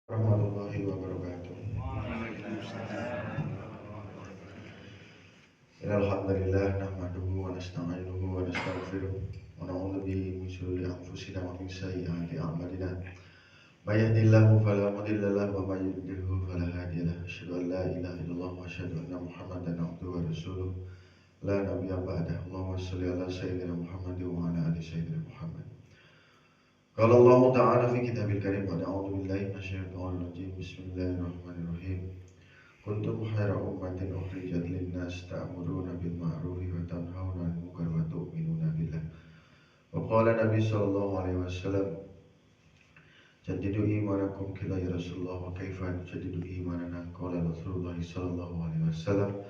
Warahmatullahi wabarakatuh. Alhamdulillah nahmaduhu wa nasta'inuhu wa nastaghfiruh wa na'udzu bihi min shururi anfusina wa min sayyiati a'malina. May yahdihillahu fala mudilla lahu wa may yudlilhu fala hadiya lahu. Asyhadu an la ilaha illallah wa asyhadu anna Muhammadan abduhu wa rasuluh. La nabiyya ba'dahu. Allahumma shalli ala sayyidina Muhammad wa ala ali sayyidina Muhammad. Qala Allah Ta'ala fi kitabil karim wa na'udzu billahi minasyaitonir rajim. Bismillahirrahmanirrahim. Kuntum khaira ummatin ukhrijat lin-nas ta'muruna bil ma'ruf wa tanhauna 'anil munkar wa tu'minuna billah. Wa qala Nabi sallallahu alaihi wasallam, jaddidu imanakum qila ya Rasulullah wa kaifa jaddidu imanana? Qala Rasulullah sallallahu alaihi wasallam,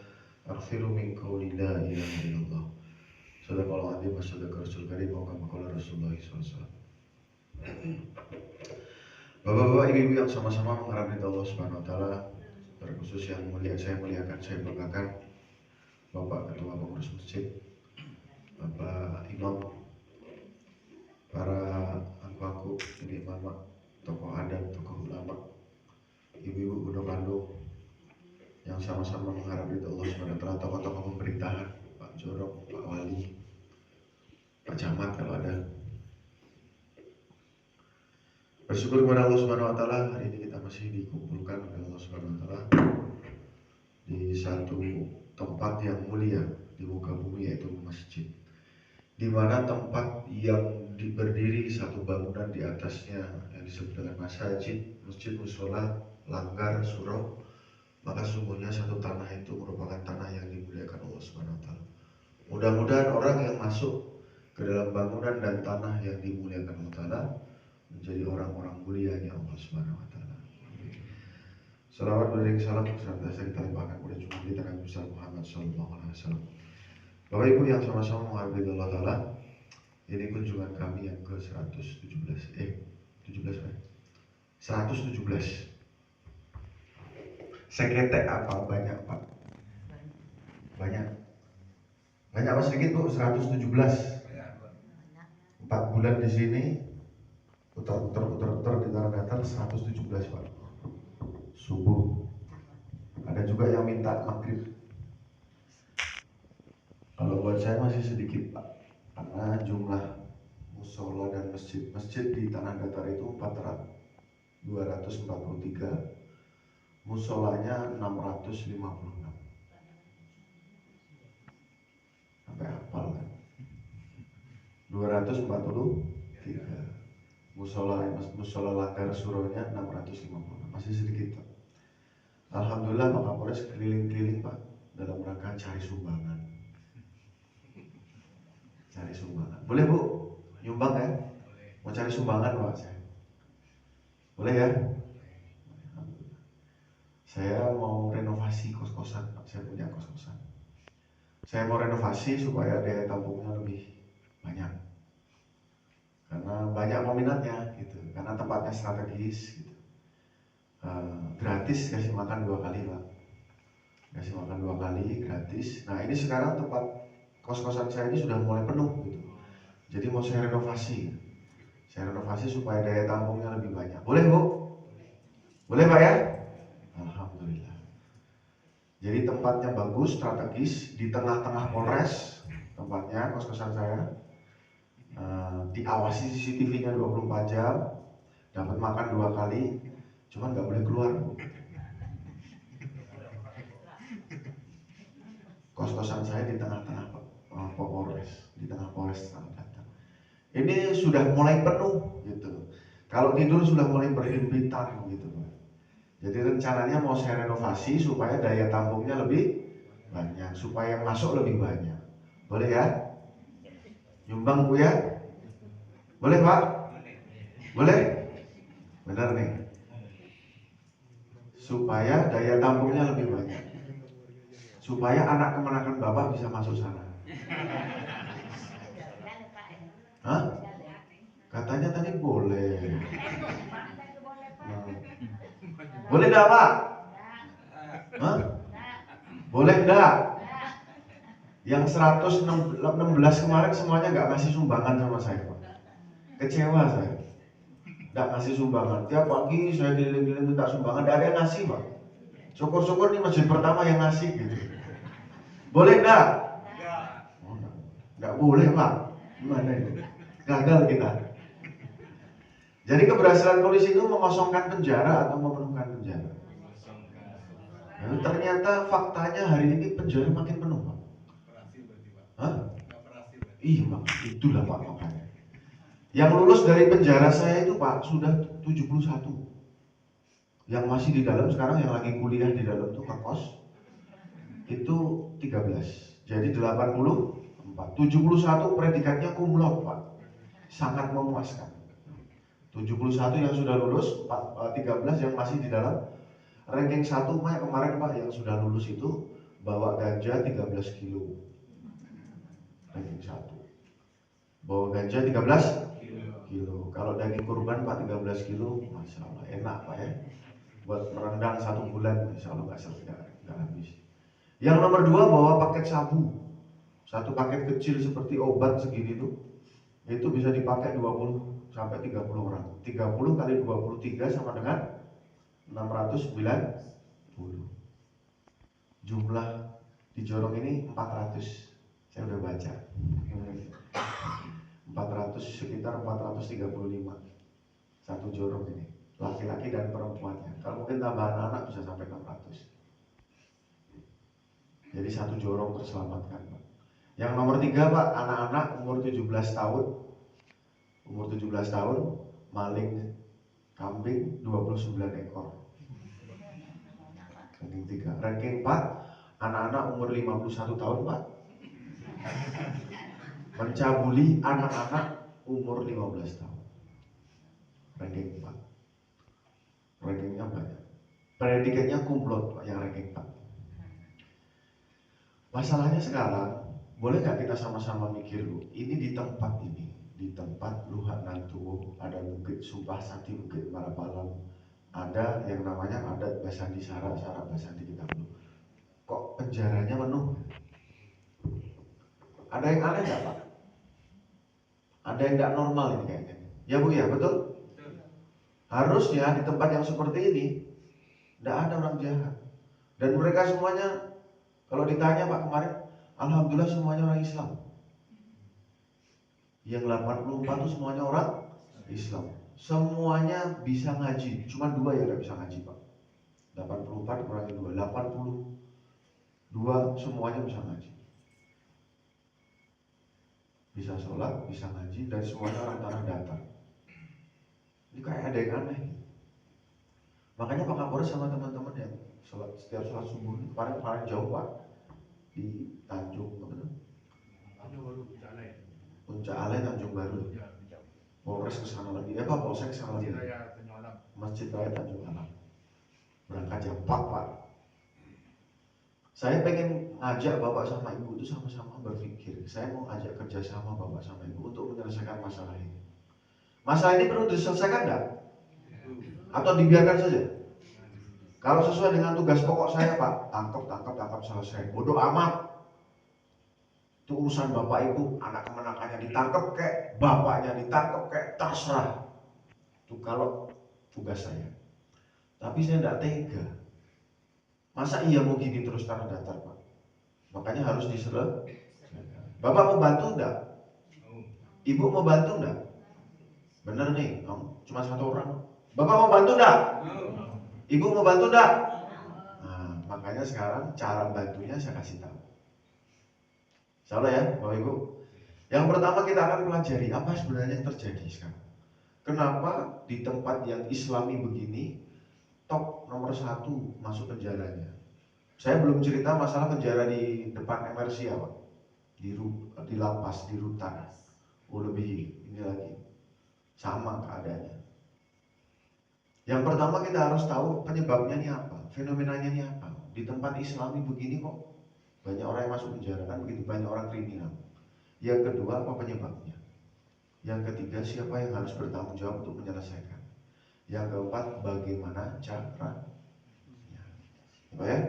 akhfiru min qawli la ilaha illallah. Sadaqallahu adzim wa sadaqa Rasul karim wa kama qala Rasulullah sallallahu alaihi wasallam. Bapak-bapak, ibu-ibu yang sama-sama mengharap ridha Allah Subhanahu wa taala, terkhusus yang mulia saya muliakan, saya banggakan Bapak Ketua Pengurus Masjid, Bapak Imam, para angku-angku, ini mama, tokoh adat, tokoh ulama, ibu-ibu Gunung Kandung yang sama-sama mengharap ridha Allah Subhanahu wa taala, tokoh-tokoh pemerintahan, Pak Jorok, Pak Wali, Pak Camat kalau ada. Bersyukur kepada Allah Subhanahu wa taala, hari ini kita masih dikumpulkan oleh Allah Subhanahu wa taala di satu tempat yang mulia di muka bumi, yaitu masjid. Di mana tempat yang berdiri satu bangunan di atasnya yang disebut dengan masjid, musola, langgar, surau, maka sungguhnya satu tanah itu merupakan tanah yang dimuliakan Allah Subhanahu wa taala. Mudah-mudahan orang yang masuk ke dalam bangunan dan tanah yang dimuliakan Allah taala menjadi orang-orang mulianya Allah Subhanahu wa taala. Salawat beriring salam senantiasa kita limpahkan kepada junjungan kita Nabi besar Muhammad sallallahu alaihi wasallam. Bapak Ibu yang sama-sama menghargai Allah taala, ini kunjungan kami yang ke 117. 117. Sekete apa banyak, Pak? Banyak. Banyak apa sedikit, Bu? 117. 4 bulan di sini, putar di tanah datar 117, Pak. Subuh. Ada juga yang minta maghrib. Kalau buat saya masih sedikit, Pak, karena jumlah musola dan masjid di tanah datar itu 243, musolanya 656. Sampai hafal kan? 243. Musola langgar suronya 650, masih sedikit, Pak. Alhamdulillah Pak Kapolres keliling-keliling, Pak, dalam rangka cari sumbangan. Cari sumbangan. Boleh, Bu? Nyumbang ya? Mau cari sumbangan, Pak, saya. Boleh ya? Alhamdulillah. Saya mau renovasi kos-kosan, Pak. Saya punya kos-kosan. Saya mau renovasi supaya daya tampungnya lebih banyak. Karena banyak peminatnya gitu, karena tempatnya strategis gitu. Gratis kasih makan 2 kali, Pak. Kasih makan 2 kali gratis. Nah, ini sekarang tempat kos-kosan saya ini sudah mulai penuh gitu. Jadi mau saya renovasi. Saya renovasi supaya daya tampungnya lebih banyak. Boleh, Bu? Boleh, Pak ya? Alhamdulillah. Jadi tempatnya bagus, strategis, di tengah-tengah Polres tempatnya kos-kosan saya. Diawasi CCTV-nya 24 jam, dapat makan 2 kali, cuman nggak boleh keluar. Kos-kosan saya di tengah-tengah Polres, di tengah Polres Tanah Datar. Ini sudah mulai penuh gitu. Kalau tidur sudah mulai berhimpitan gitu, Pak. Jadi rencananya mau saya renovasi supaya daya tampungnya lebih banyak, supaya yang masuk lebih banyak. Boleh ya? Nyumbang, Bu ya? Boleh, Pak? Boleh? Benar nih. Supaya daya tampungnya lebih banyak. Supaya anak kemenakan Bapak bisa masuk sana. Hah? Katanya tadi boleh. Boleh enggak, Pak? Hah? Boleh enggak? Yang 116 kemarin semuanya enggak ngasih sumbangan sama saya, Pak. Kecewa saya. nggak ngasih sumbangan. Tiap pagi saya keliling-keliling minta sumbangan, nggak ada yang ngasih Pak. Syukur-syukur nih masjid pertama yang ngasih gitu. Boleh nggak? Oh, nggak boleh Pak. Gimana itu? Gagal kita. Jadi keberhasilan polisi itu mengosongkan penjara atau memenuhkan penjara? Nah, ternyata faktanya hari ini penjara makin penuh Pak. Hah? Iya Pak, itulah Pak makanya. Yang lulus dari penjara saya itu Pak sudah 71. Yang masih di dalam sekarang yang lagi kuliah di dalam tuh ngekos itu 13. Jadi 84. 71 predikatnya cum laude Pak. Sangat memuaskan. 71 yang sudah lulus, 13 yang masih di dalam. Ranking 1 Pak kemarin Pak yang sudah lulus itu bawa ganja 13 kilo. Ranking 1. Bawa ganja 13 kilo. Kalau daging kurban Pak 13 kilo, Masya Allah enak Pak ya. Buat merendang 1 bulan, Insya Allah nggak habis. Yang nomor 2 bawa paket sabu. Satu paket kecil seperti obat segini tuh, itu bisa dipakai 20 sampai 30 orang. 30 kali 23 sama dengan 690. Jumlah di jorong ini 400. Saya udah baca. 400 sekitar 435. Satu jorong ini. Laki-laki dan perempuannya. Kalau mungkin tambah anak-anak bisa sampai 600. Jadi satu jorong terselamatkan Pak. Yang nomor 3 Pak, anak-anak umur 17 tahun. Umur 17 tahun maling kambing 29 ekor. Ranking 3. Ranking 4, anak-anak umur 51 tahun Pak. Mencabuli anak-anak umur 15 tahun. Ranking 4. Rankingnya banyak. Predikatnya cum laude Pak yang ranking 4. Masalahnya sekarang, boleh nggak kita sama-sama mikir Bu, ini di tempat Luhak Nantuwo, ada Bukit Sumpah Sakti, Bukit Marapalang, ada yang namanya adat Basandi Sara Basandi kita Bu. Kok penjaranya penuh? Ada yang aneh nggak Pak? Ada yang nggak normal ini kayaknya. Ya Bu ya, betul? Harusnya di tempat yang seperti ini nggak ada orang jahat. Dan mereka semuanya, kalau ditanya Pak kemarin, alhamdulillah semuanya orang Islam. Yang 84 itu semuanya orang Islam. Semuanya bisa ngaji. Cuma 2 yang nggak bisa ngaji Pak. 84 kurangi 2, 82 semuanya bisa ngaji. Bisa sholat, bisa ngaji, dan semuanya orang tanah datar. Ini kayak ada yang aneh. Makanya Pak Kapolres sama teman-teman yang setiap sholat subuh kemarin jauh Pak di Tanjung apa tuh? Puncak Alai Tanjung Baru. Polres kesana lagi, Pak Polsek kesana lagi. Masjid Raya Tanjung Alam. Berangkat jam 4 Pak. Saya pengen ngajak Bapak sama Ibu itu sama-sama berpikir. Saya mau ajak kerjasama Bapak sama Ibu untuk menyelesaikan masalah ini. Masalah ini perlu diselesaikan enggak? Atau dibiarkan saja? Kalau sesuai dengan tugas pokok saya Pak, tangkap selesai. Bodoh amat. Itu urusan Bapak Ibu, anak kemenakannya ditangkap kayak, bapaknya ditangkap kayak, terserah. Itu kalau tugas saya. Tapi saya tidak tega. Masa iya mau gini terus tanah datar Pak? Makanya harus diselesaikan. Bapak mau bantu enggak? Ibu mau bantu enggak? Bener nih, cuma 1 orang. Bapak mau bantu enggak? Ibu mau bantu enggak? Nah, makanya sekarang cara bantunya saya kasih tahu. Insyaallah ya, Bapak Ibu. Yang pertama kita akan pelajari apa sebenarnya yang terjadi sekarang. Kenapa di tempat yang Islami begini, top nomor 1 masuk penjaranya. Saya belum cerita masalah penjara di depan MRC ya Pak. Di lapas, di rutan. Oh lebih ini lagi. Sama keadaannya. Yang pertama kita harus tahu penyebabnya ini apa, fenomenanya ini apa. Di tempat Islami begini kok banyak orang yang masuk penjara, kan begitu, banyak orang kriminal. Yang kedua, apa penyebabnya? Yang ketiga, siapa yang harus bertanggung jawab untuk menyelesaikan? Yang keempat, bagaimana caranya? Ya?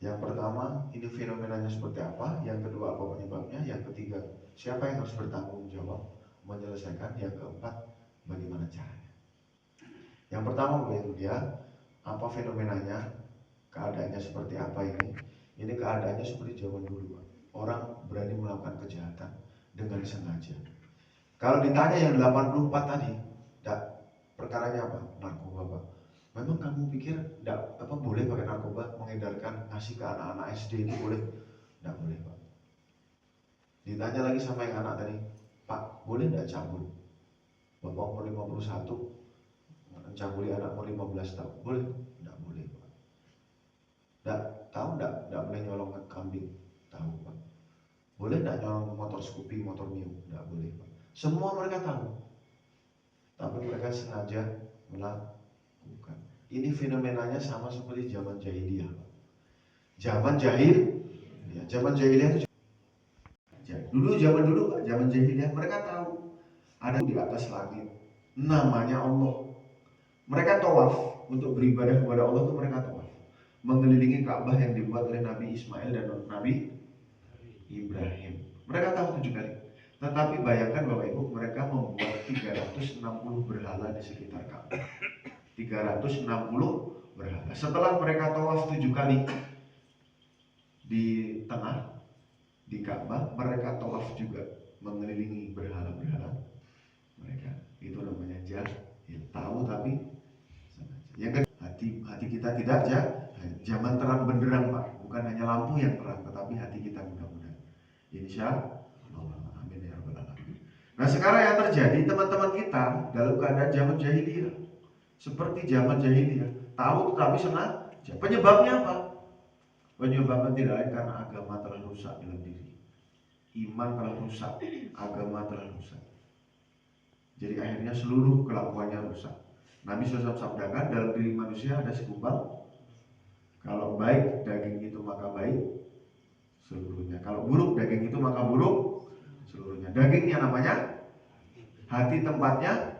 Yang pertama, ini fenomenanya seperti apa? Yang kedua, apa penyebabnya? Yang ketiga, siapa yang harus bertanggung jawab menyelesaikan? Yang keempat, bagaimana caranya? Yang pertama begitu dia, apa fenomenanya, keadaannya seperti apa ini? Ini keadaannya seperti zaman dulu, Pak. Orang berani melakukan kejahatan dengan sengaja. Kalau ditanya yang 84 tadi, perkaranya apa? Narkoba, Pak. Memang kamu pikir boleh pakai narkoba, mengedarkan, ngasih ke anak-anak SD itu boleh? Tidak boleh, Pak. Ditanya lagi sama yang anak tadi, Pak, boleh tidak cabul? Bapak umur 51, mencabuli anak umur 15 tahun, boleh? Tidak boleh, Pak. Tidak boleh nyolong kambing, tahu, Pak. Boleh tidak nyolong motor Scoopy, motor Mio? Tidak boleh, Pak. Semua mereka tahu, tapi mereka sengaja melakukan. Ini fenomenanya sama seperti zaman jahiliyah. Zaman jahiliyah itu zaman dulu zaman jahiliyah mereka tahu ada di atas langit namanya Allah. Mereka tawaf untuk beribadah kepada Allah itu mereka tawaf mengelilingi Ka'bah yang dibuat oleh Nabi Ismail dan Nabi Ibrahim. Mereka tahu 7 kali. Tetapi bayangkan Bapak Ibu, mereka membuat 360 berhala di sekitar Ka'bah. 360 berhala. Setelah mereka tawaf 7 kali di tengah di Ka'bah, mereka tawaf juga mengelilingi berhala-berhala mereka. Itu namanya jahil. Tahu tapi sengaja. Yang kedua, hati kita tidak zaman terang benderang, Pak. Bukan hanya lampu yang terang, tetapi hati kita mudah-mudahan. Insya Allah. Amin ya rabbal alamin. Nah, sekarang yang terjadi, teman-teman kita dalam keadaan zaman jahiliyah. Seperti zaman jahiliyah, tahu tetapi sengaja. Penyebabnya apa? Penyebabnya tidak lain karena agama telah rusak dalam diri. Iman telah rusak, agama telah rusak. Jadi akhirnya seluruh kelakuannya rusak. Nabi SAW sabdakan dalam diri manusia ada segumpal. Kalau baik daging itu maka baik seluruhnya. Kalau buruk daging itu maka buruk seluruhnya. Dagingnya namanya hati, tempatnya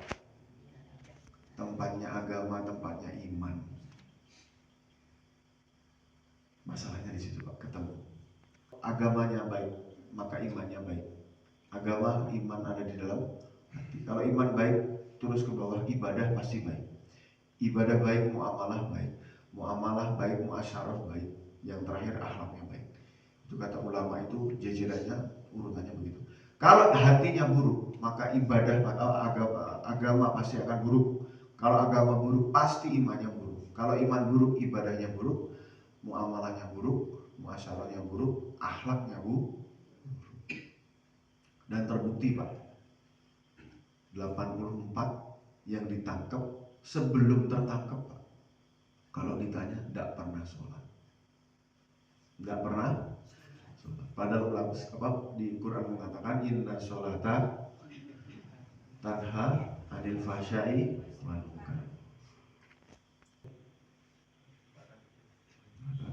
agama, tempatnya iman. Masalahnya di situ, Pak, ketemu. Agamanya baik, maka imannya baik. Agama, iman ada di dalam hati. Kalau iman baik, terus ke bawah, ibadah pasti baik. Ibadah baik, muamalah baik. Muamalah baik, muasyarah baik. Yang terakhir akhlaknya baik. Itu kata ulama, itu jajarannya, urutannya begitu. Kalau hatinya buruk, maka ibadah agama pasti akan buruk. Kalau agama buruk, pasti imannya buruk. Kalau iman buruk, ibadahnya buruk, muamalahnya buruk, muasyarahnya buruk, akhlaknya buruk. Dan terbukti, Pak, 84 yang ditangkap sebelum tertangkap, Pak, kalau ditanya tidak pernah sholat. Tidak pernah sholat. Padahal di Quran mengatakan inna sholata tanha anil fahsya'i wal munkar.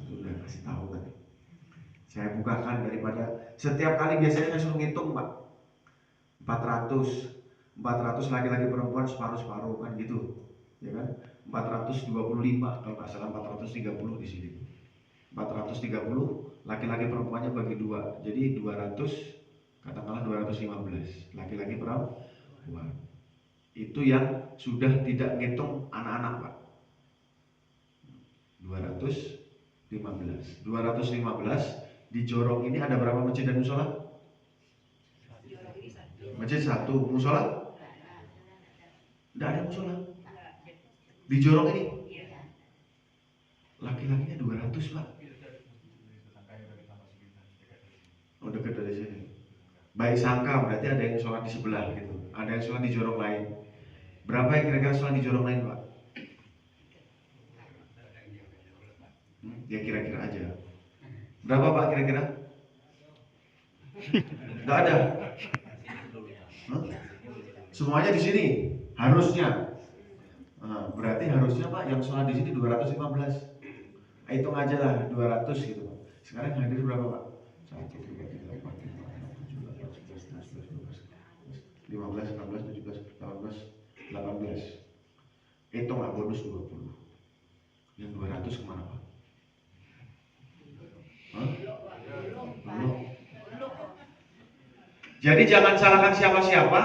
Sudah kasih tahu tadi. Saya bukakan daripada setiap kali biasanya saya suruh ngitung, Pak. 400 laki-laki perempuan separuh-separuh kan gitu. Ya kan? 425 kalau nggak salah 430 di sini. 430 laki-laki perempuannya bagi 2. Jadi 200, katakanlah 215 laki-laki perempuan. Itu yang sudah tidak ngitung anak-anak, Pak. 215 di Jorong ini ada berapa masjid dan musola? Masjid 1, musola? Tidak ada musola. Di Jorong ini laki-lakinya 200, Pak. Oh, dekat dari sini. Baik sangka, berarti ada yang sholat di sebelah gitu. Ada yang sholat di Jorong lain. Berapa yang kira-kira sholat di Jorong lain, Pak? Ya kira-kira aja. Berapa, Pak, kira-kira? Nggak ada. Semuanya di sini harusnya. Nah, berarti harusnya, Pak, yang sholat di sini 215. Hitung aja lah 200 gitu, Pak. Sekarang hadir berapa, Pak? 1, 2, 3, 4, 5, 6, 7, 8, 9, 10, 11, 12, 15, 16, 17, 18, 18. Hitung lah bonus 20. Yang 200 kemana, Pak? Jadi jangan salahkan siapa-siapa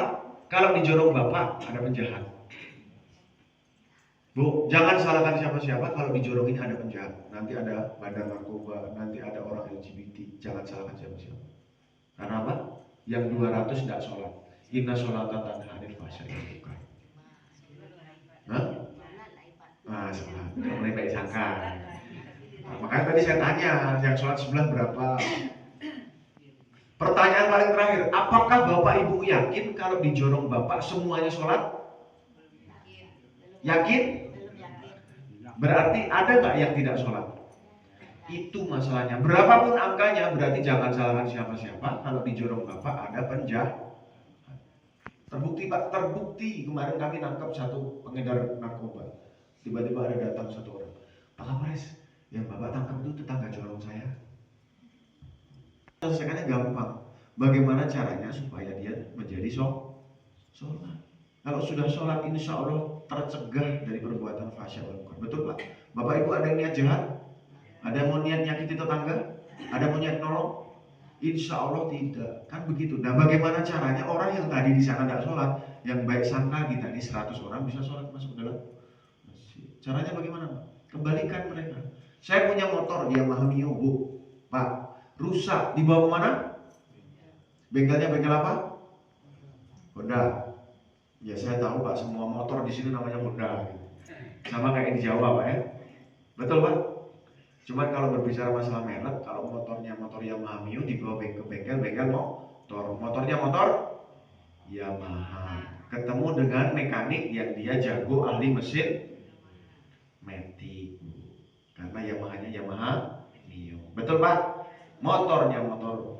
kalau di Jorong Bapak ada penjahat. Bu, jangan salahkan siapa-siapa kalau dijorokin ada penjahat. Nanti ada bandar narkoba, nanti ada orang LGBT. Jangan salahkan siapa-siapa. Karena apa? Yang 200 tidak sholat. Inna sholata tanha 'anil fahsya'i wal munkar. Hah? Ah, salah. Udah mulai baik sangka. Nah, makanya tadi saya tanya, yang sholat sebelah berapa? Pertanyaan paling terakhir, apakah Bapak Ibu yakin kalau di jorong Bapak semuanya sholat? Yakin? Berarti ada nggak yang tidak sholat? Itu masalahnya. Berapapun angkanya, berarti jangan salahkan siapa-siapa. Kalau di jorong Bapak ada penjahat. Terbukti Pak, terbukti. Kemarin kami nangkap satu pengedar narkoba. Tiba-tiba ada datang satu orang. Pak Kapolres, yang Bapak tangkap itu tetangga jorong saya. Selesaikannya gampang. Bagaimana caranya supaya dia menjadi sholat? Kalau sudah sholat, insya Allah tercegah dari perbuatan fahsya wal munkar. Betul Pak? Bapak Ibu ada yang niat jahat? Ada yang mau niat nyakiti tetangga? Ada yang mau niat nolong? Insya Allah tidak. Kan begitu. Nah bagaimana caranya orang yang tadi di sana tidak sholat, yang baik sangka kita di 100 orang bisa sholat masuk dalam masjid. Caranya bagaimana Pak? Kembalikan mereka. Saya punya motor Yamaha Mio Bu. Pak, rusak, dibawa kemana? Bengkelnya bengkel apa? Honda. Ya saya tahu Pak, semua motor di sini namanya Honda. Sama kayak di Jawa Pak ya. Betul Pak? Cuman kalau berbicara masalah merek, kalau motornya motor Yamaha Mio dibawa ke bengkel motor. Motornya motor Yamaha. Ketemu dengan mekanik yang dia jago ahli mesin metik. Karena Yamahanya Yamaha Mio. Betul Pak? Motornya motor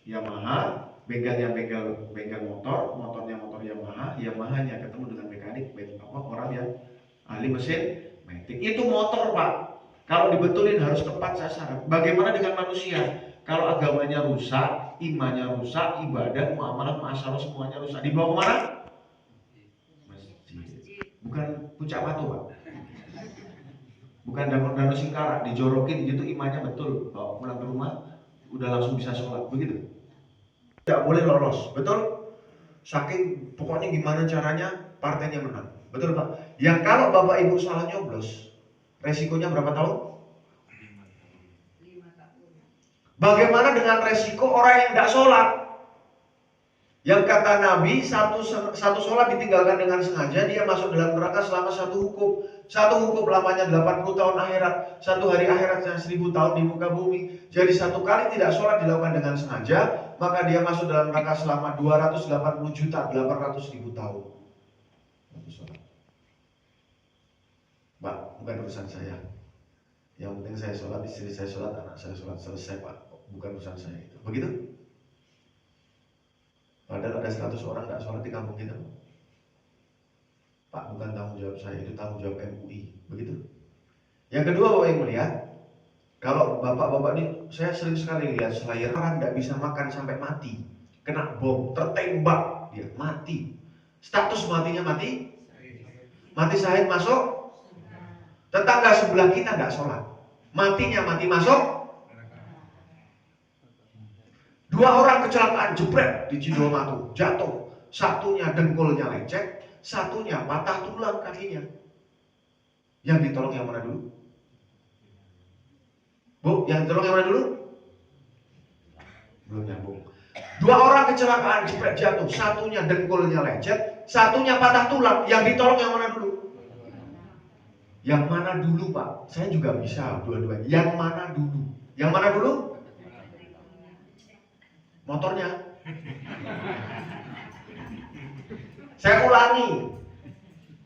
Yamaha, bengkelnya bengkel motor, motornya motor Yamaha, Yamahanya ketemu dengan mekanik orang yang ahli mesin metik. Itu motor Pak. Kalau dibetulin harus tepat sasaran. Bagaimana dengan manusia? Kalau agamanya rusak, imannya rusak, ibadah, muamalah, masalah semuanya rusak. Dibawa kemana? Masjid. Bukan puncak batu Pak. Bukan danau Singkara, dijorokin gitu imannya betul. Bawa pulang ke rumah, udah langsung bisa sholat. Begitu. Tidak boleh lolos, betul? Saking pokoknya gimana caranya partainya menang, betul Pak? Yang kalau Bapak Ibu salah nyoblos, resikonya berapa tahun? 5 tahun. Bagaimana dengan resiko orang yang tidak sholat? Yang kata Nabi, satu sholat ditinggalkan dengan sengaja, dia masuk dalam neraka selama satu hukum. Satu hukum lamanya 80 tahun akhirat, satu hari akhirat yang 1000 tahun di muka bumi. Jadi satu kali tidak sholat dilakukan dengan sengaja, maka dia masuk dalam neraka selama 280.800.000 tahun. Pak, bukan urusan saya. Yang penting saya sholat, istri saya sholat, anak saya sholat, selesai Pak. Bukan urusan saya itu. Begitu? Padahal ada 100 orang tidak sholat di kampung kita. Pak, bukan tanggung jawab saya, itu tanggung jawab MUI. Begitu? Yang kedua Bapak yang melihat, kalau bapak-bapak ini, saya sering sekali lihat Slayer orang tidak bisa makan sampai mati, kena bom, tertembak, dia mati. Status matinya mati, mati syahid masuk. Tetangga sebelah kita tidak sholat, matinya mati masuk. 2 orang kecelakaan jebret di Cidomatu, jatuh. Satunya dengkulnya lecet, satunya patah tulang kakinya. Yang ditolong yang mana dulu? Bu, yang ditolong yang mana dulu? Belum nyambung. 2 orang kecelakaan jebret jatuh, satunya dengkulnya lecet, satunya patah tulang. Yang ditolong yang mana dulu? Yang mana dulu Pak? Saya juga bisa dua-duanya. Yang mana dulu? Yang mana dulu? Motornya. Saya ulangi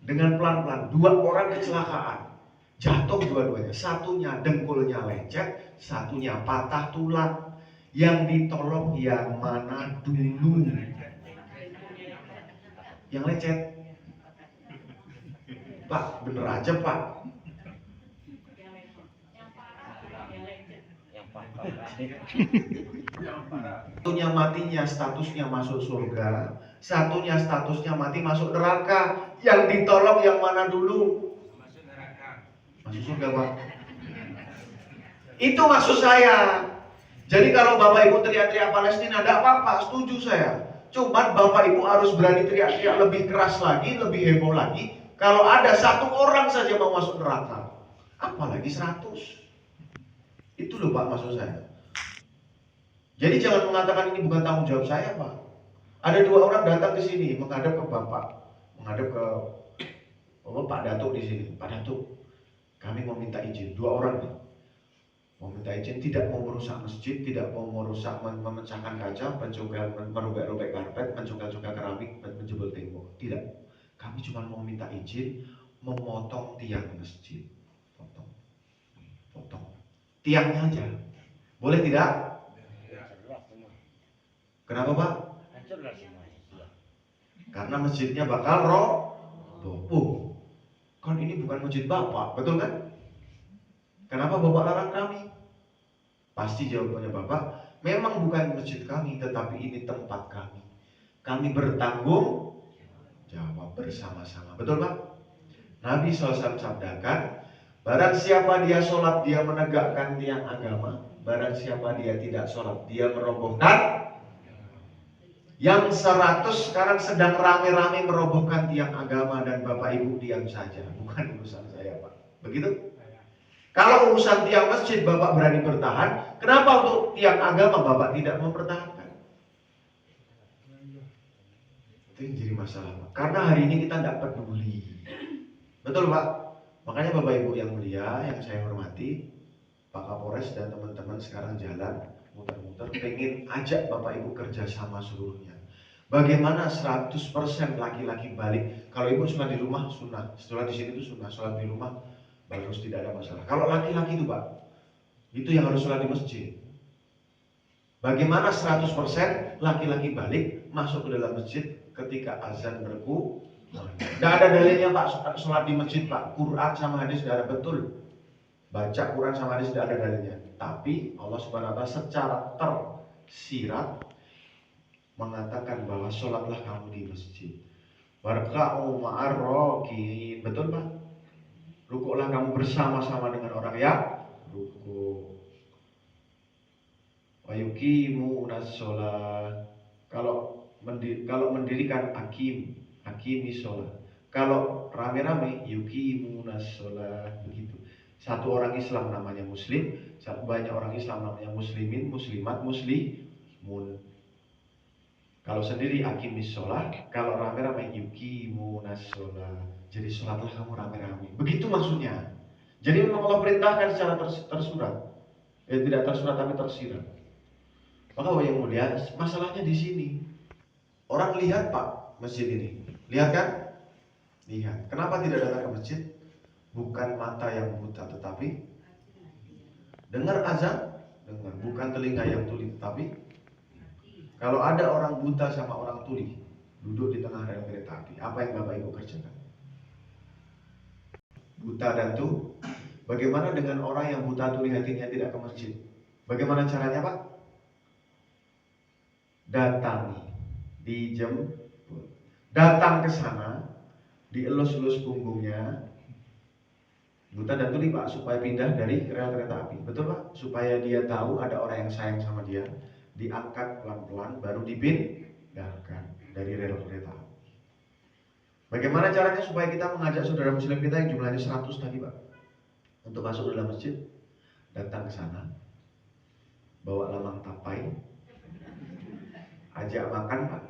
dengan pelan-pelan. 2 orang kecelakaan, jatuh dua-duanya. Satunya dengkulnya lecet, satunya patah tulang. Yang ditolong yang mana dulu? Yang lecet. Pak, bener aja Pak. Satunya matinya statusnya masuk surga, satunya statusnya mati masuk neraka. Yang ditolong yang mana dulu? Masuk surga Pak. Itu maksud saya. Jadi kalau Bapak Ibu teriak-teriak Palestina, tidak apa-apa, setuju saya. Cuman Bapak Ibu harus berani teriak-teriak lebih keras lagi, lebih heboh lagi. Kalau ada 1 orang saja mau masuk neraka, apalagi 100. Itu loh Pak maksud saya. Jadi jangan mengatakan ini bukan tanggung jawab saya Pak. Ada 2 orang datang ke sini menghadap ke Bapak, menghadap ke Pak Datuk di sini. Pak Datuk, kami mau minta izin. 2 orang nih. Mau minta izin, tidak mau merusak masjid, tidak mau merusak, memecahkan kaca, merubek-rubek karpet, mencongkel-congkel keramik, menjebol tembok. Tidak. Kami cuma mau minta izin memotong tiang masjid. Potong. Tiangnya aja. Boleh tidak? Kenapa Pak? Karena masjidnya bakal roboh. Kan ini bukan masjid Bapak, betul kan? Kenapa Bapak larang kami? Pasti jawabannya Bapak, memang bukan masjid kami, tetapi ini tempat kami. Kami bertanggung jawab bersama-sama. Betul Pak? Nabi SAW sabdakan, barang siapa dia sholat, dia menegakkan tiang agama. Barang siapa dia tidak sholat, dia merobohkan. Yang 100 sekarang sedang rame-rame merobohkan tiang agama dan Bapak Ibu diam saja. Bukan urusan saya Pak. Begitu? Kalau urusan tiang masjid Bapak berani bertahan, kenapa untuk tiang agama Bapak tidak mempertahankan? Itu yang jadi masalah Pak. Karena hari ini kita tidak peduli. Betul Pak? Makanya Bapak Ibu yang mulia, yang saya hormati, Pak Kapolres dan teman-teman sekarang jalan muter-muter, pengen ajak Bapak Ibu kerjasama seluruhnya. Bagaimana 100% laki-laki balik? Kalau ibu sholat di rumah sunnah, sholat di sini itu sunnah, sholat di rumah bagus, tidak ada masalah. Kalau laki-laki itu Pak, itu yang harus sholat di masjid. Bagaimana 100% laki-laki balik masuk ke dalam masjid ketika azan berku? Tidak ada dalilnya Pak, sholat di masjid Pak. Quran sama hadis tidak ada, betul. Baca Quran sama hadis tidak ada dalilnya. Tapi Allah Subhanahu wa Ta'ala secara tersirat mengatakan bahwa sholatlah kamu di masjid. Warka'u ma'arrokin. Betul Pak? Rukuklah kamu bersama-sama dengan orang yang rukuk. Wa yuqimunas sholat. Kalau mendirikan akimi sholat. Kalau rame-rame yuqimunas sholat. Begitu. Satu orang Islam namanya muslim, banyak orang Islam namanya muslimin, muslimat, muslimun. Kalau sendiri akimis sholat, kalau rame-rame yuqimunas sholat. Jadi sholatlah kamu rame-rame. Begitu maksudnya. Jadi memang Allah perintahkan secara tersurat. Tidak tersurat tapi tersirat. Maka Bapak yang mulia, masalahnya di sini. Orang lihat Pak masjid ini, lihat kan? Lihat. Kenapa tidak datang ke masjid? Bukan mata yang buta, tetapi dengar azan, dengar. Bukan telinga yang tuli, tetapi kalau ada orang buta sama orang tuli duduk di tengah rel kereta api, apa yang Bapak Ibu kerjakan? Buta dan tuli. Bagaimana dengan orang yang buta tuli hatinya tidak ke masjid? Bagaimana caranya Pak? Datangi, dijemput, datang ke sana, dielus-elus punggungnya, buta dan tuli Pak, supaya pindah dari rel kereta api. Betul Pak? Supaya dia tahu ada orang yang sayang sama dia, diangkat pelan-pelan, baru dipindahkan dari rel kereta api. Bagaimana caranya supaya kita mengajak saudara muslim kita yang jumlahnya 100 tadi Pak, untuk masuk dalam masjid? Datang ke sana, bawa lamang tapai, ajak makan Pak.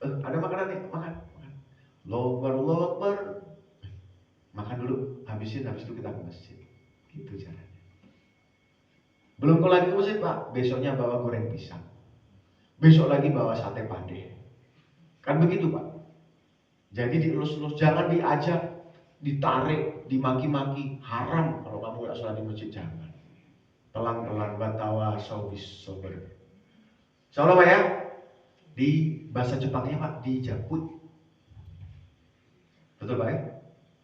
Ada makanan nih, makan. Allahu Akbar. Makan dulu, habisin, habis itu kita ke masjid. Gitu caranya. Belum lagi ke masjid Pak, besoknya bawa goreng pisang. Besok lagi bawa sate pade. Kan begitu Pak. Jadi dielus-elus, jangan diajak, ditarik, dimaki-maki. Haram kalau kamu gak sholat di masjid, jangan. Pelan-pelan, batawa, sawis, sober. Insyaallah Pak ya. Di bahasa Jepangnya Pak, dijabut. Betul Pak ya?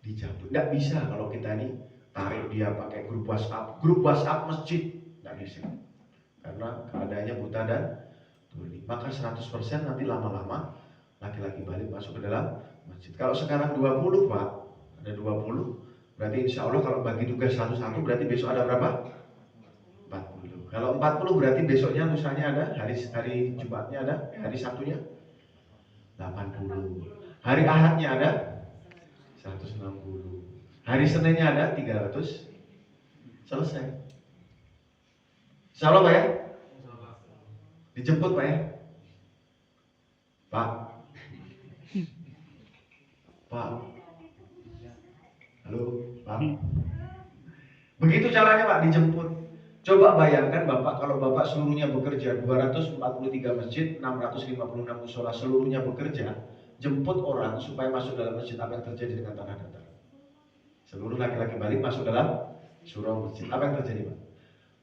Dijabut. Nggak bisa kalau kita ini tarik dia pakai grup WhatsApp masjid, nggak bisa. Karena keadaannya buta dan tuli. Maka 100% nanti lama-lama laki-laki balik masuk ke dalam masjid. Kalau sekarang 20 Pak, ada 20, berarti insya Allah kalau bagi tugas satu-satu berarti besok ada berapa? 40. Kalau 40 berarti besoknya, lusanya ada, hari Jumatnya ada, hari Sabtunya 80. Hari Ahadnya ada 160. Hari Seninnya ada 300. Selesai. Insya Allah Pak ya? Dijemput Pak ya? Pak? Pak? Halo Pak? Begitu caranya Pak, dijemput. Coba bayangkan Bapak, kalau Bapak seluruhnya bekerja 243 masjid, 656 musola seluruhnya bekerja, jemput orang supaya masuk dalam masjid, apa yang terjadi dengan tanah datar? Seluruh laki-laki balik masuk dalam surau masjid. Apa yang terjadi Pak?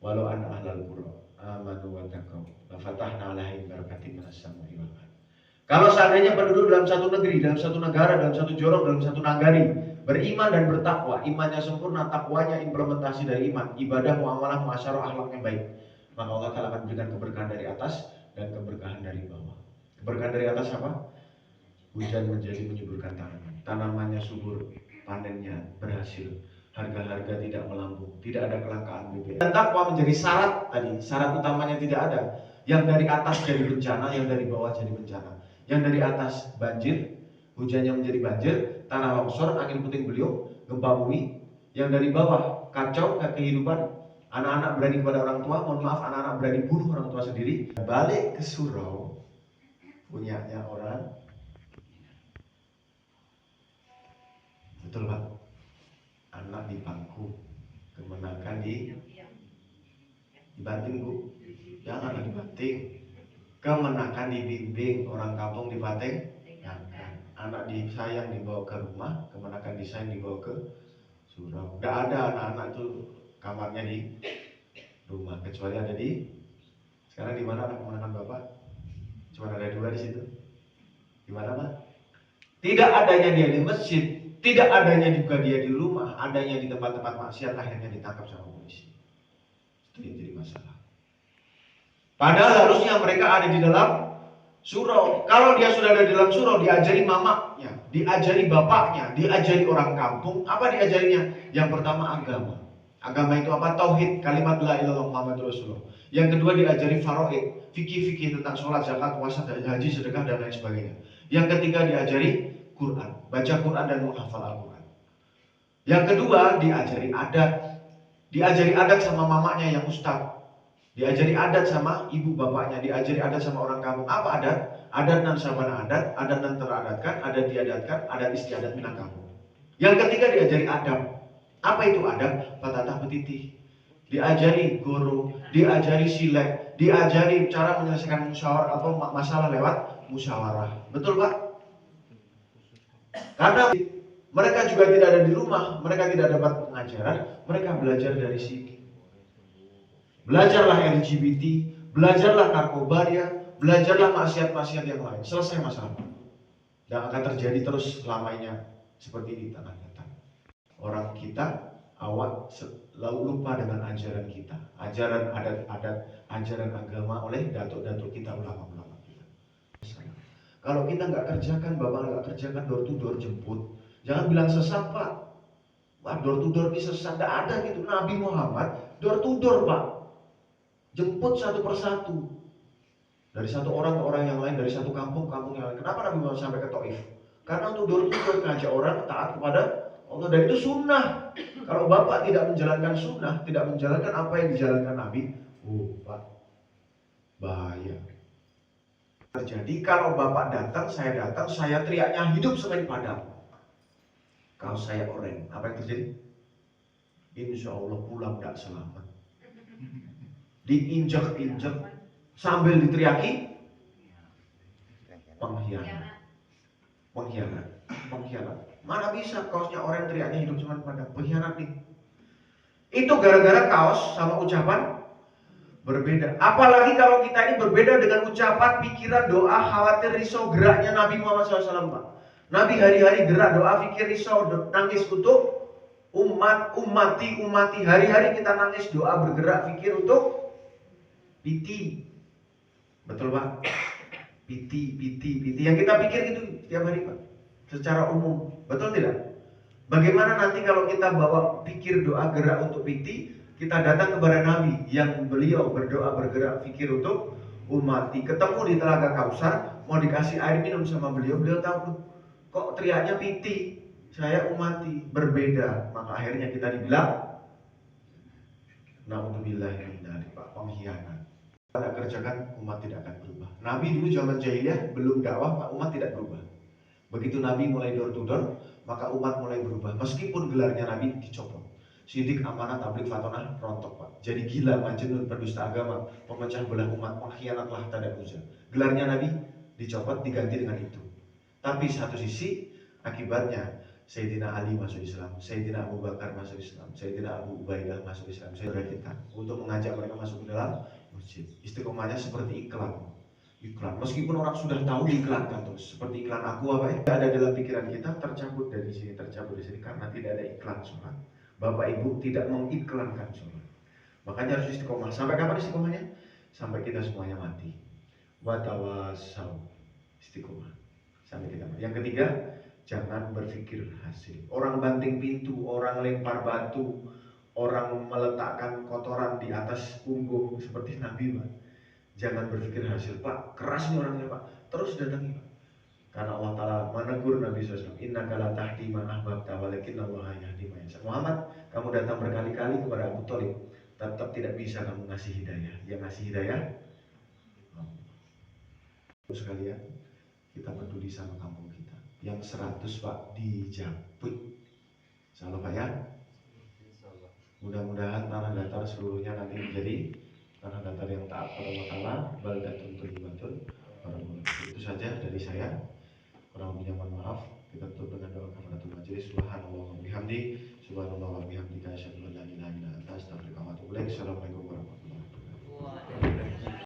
Walau anna ahlal qura amanu wa taqaw la fatahna alaihim barakatin minas sama'i wal ardh. Kalau seandainya penduduk dalam satu negeri, dalam satu negara, dalam satu jorong, dalam satu nagari beriman dan bertakwa, imannya sempurna, takwanya implementasi dari iman, ibadah, muamalah, muasyarah, akhlaknya baik, maka Allah Ta'ala akan berikan keberkahan dari atas dan keberkahan dari bawah. Keberkahan dari atas apa? Hujan menjadi menyuburkan tanaman, tanamannya subur, panennya berhasil, harga-harga tidak melambung, tidak ada kelangkaan BBM. Dan takwa menjadi syarat tadi, syarat utamanya tidak ada. Yang dari atas jadi bencana, yang dari bawah jadi bencana. Yang dari atas banjir, hujannya menjadi banjir, tanah longsor, angin puting beliung, gempa bumi. Yang dari bawah kacau kehidupan, anak-anak berani kepada orang tua, mohon maaf anak-anak berani bunuh orang tua sendiri. Balik ke surau, punyanya orang. Betul Pak? Anak di pangku, kemenangan dibanting Bu. Jangan dibanting. Kemenakan dibimbing, orang kampung dipating. Anak disayang dibawa ke rumah, kemenakan disayang dibawa ke surau. Tidak ada anak-anak itu kamarnya di rumah, kecuali ada di. Sekarang di mana anak kemenakan Bapak? Cuma ada 2 di situ. Di mana Pak? Tidak adanya dia di masjid, tidak adanya juga dia di rumah, adanya di tempat-tempat maksiat, akhirnya ditangkap sama polisi. Itu yang jadi masalah. Padahal harusnya mereka ada di dalam surau. Kalau dia sudah ada di dalam surau, diajari mamaknya, diajari bapaknya, diajari orang kampung. Apa diajarinya? Yang pertama agama. Agama itu apa? Tauhid, kalimat la ilaha illallah Muhammadur Rasulullah. Yang kedua diajari faraid, fikih-fikih tentang sholat, zakat, puasa, haji, sedekah dan lain sebagainya. Yang ketiga diajari Quran, baca Quran dan menghafal Al-Quran. Yang kedua diajari adat sama mamanya yang ustaz. Diajari adat sama ibu bapaknya, diajari adat sama orang kampung. Apa adat? Adat nan sabana adat nan teradatkan, adat diadatkan, adat istiadat Minangkabau. Yang ketiga diajari adab. Apa itu adab? Patatah petitih. Diajari guru, diajari silek, diajari cara menyelesaikan musyawarah atau masalah lewat musyawarah. Betul Pak? Karena mereka juga tidak ada di rumah, mereka tidak dapat pengajaran, mereka belajar dari sini. Belajarlah LGBT, belajarlah narkobaria, belajarlah maksiat-maksiat yang lain. Selesai masalah. Dan akan terjadi terus selamanya seperti di tanah datar. Orang kita awal selalu lupa dengan ajaran kita, ajaran adat-adat, ajaran agama oleh datuk-datuk kita, ulama-ulama kita. Kalau kita nggak kerjakan, Bapak nggak kerjakan door to door jemput, jangan bilang sesat Pak. Wah door to door ini sesat, nggak ada gitu. Nabi Muhammad door to door Pak. Jemput satu persatu. Dari satu orang ke orang yang lain, dari satu kampung ke kampung yang lain. Kenapa Nabi Muhammad sampai ke Taif? Karena untuk door to door ngajak orang taat kepada Allah, dan itu sunnah. Kalau Bapak tidak menjalankan sunnah, tidak menjalankan apa yang dijalankan Nabi, Pak, bahaya. Terjadi kalau Bapak datang, saya teriaknya hidup Senin Padang. Kalau saya oreng, apa yang terjadi? Insya Allah pulang tidak selamat. Diinjak-injak sambil diteriaki pengkhianat. Mana bisa kaosnya orang teriaknya hidup Senin Padang? Pengkhianat nih. Itu gara-gara kaos sama ucapan berbeda. Apalagi kalau kita ini berbeda dengan ucapan, pikiran, doa, khawatir, risau, geraknya Nabi Muhammad SAW Pak. Nabi hari-hari gerak, doa, pikir, risau, nangis untuk umati. Hari-hari kita nangis, doa, bergerak, pikir untuk piti. Betul Pak? Piti. Yang kita pikir itu tiap hari Pak. Secara umum. Betul tidak? Bagaimana nanti kalau kita bawa pikir, doa, gerak untuk piti, kita datang kepada Nabi yang beliau berdoa, bergerak, pikir untuk umati. Ketemu di Telaga Kausar, mau dikasih air minum sama beliau tahu kok teriaknya piti. saya umati berbeda, maka akhirnya kita dibilang naudzubillah min dzalik, Pak, pengkhianat. Kita kerjakan, umat tidak akan berubah. Nabi dulu zaman jahiliyah belum dakwah, Pak, umat tidak berubah. Begitu Nabi mulai door to door, maka umat mulai berubah. Meskipun gelarnya Nabi dicopot. Sidik, amanah, tablik, fatonah, rontok, Pak. Jadi gila, majnun, pendusta agama, pemecah belah umat, pengkhianatlah, tada uzza. Gelarnya Nabi dicopot, diganti dengan itu. Tapi satu sisi akibatnya Sayyidina Ali masuk Islam, Sayyidina Abu Bakar masuk Islam, Sayyidina Abu Ubaidah masuk Islam. Saudara kita untuk mengajak mereka masuk ke dalam masjid. Istiqomahnya seperti iklan. Meskipun orang sudah tahu diiklankan terus, seperti iklan aku apa ya? Ada dalam pikiran kita, tercabut dari sini, tercabut dari sini karena tidak ada iklan sholat. Bapak Ibu tidak mengiklankan sholat. Makanya harus istiqomah. Sampai kapan istiqomahnya? Sampai kita semuanya mati. Watawasau, istiqomah sampai kita mati. Yang ketiga, jangan berpikir hasil. Orang banting pintu, orang lempar batu, orang meletakkan kotoran di atas punggung seperti Nabi, Pak. Jangan berpikir hasil, Pak. Keras nih orangnya, Pak. Terus datangi, Pak. Karena Allah Ta'ala menegur Nabi SAW, innaka la tahdi man ahbabta walakin Allah yahdi man yasha. Muhammad, kamu datang berkali-kali kepada Abu Thalib, tetap tidak bisa kamu ngasih hidayah. Yang ngasih hidayah Allah. Sekalian, kita peduli sama kampung kita. Yang 100, Pak, di Japut. Insyaallah, Pak, ya. Mudah-mudahan tanah datar seluruhnya nanti menjadi tanah datar yang taat pada Allah Ta'ala, baldatun thayyibatun. Itu saja dari saya. Kurang lebihnya mohon maaf. Kita tutup dengan doa kafaratul majelis. Subhanallah wa bihamdi, subhanallah wa bihamdika, asyhadu an la ilaha illa anta, astaghfiruka wa atubu ilaik. Assalamualaikum warahmatullahi wabarakatuh.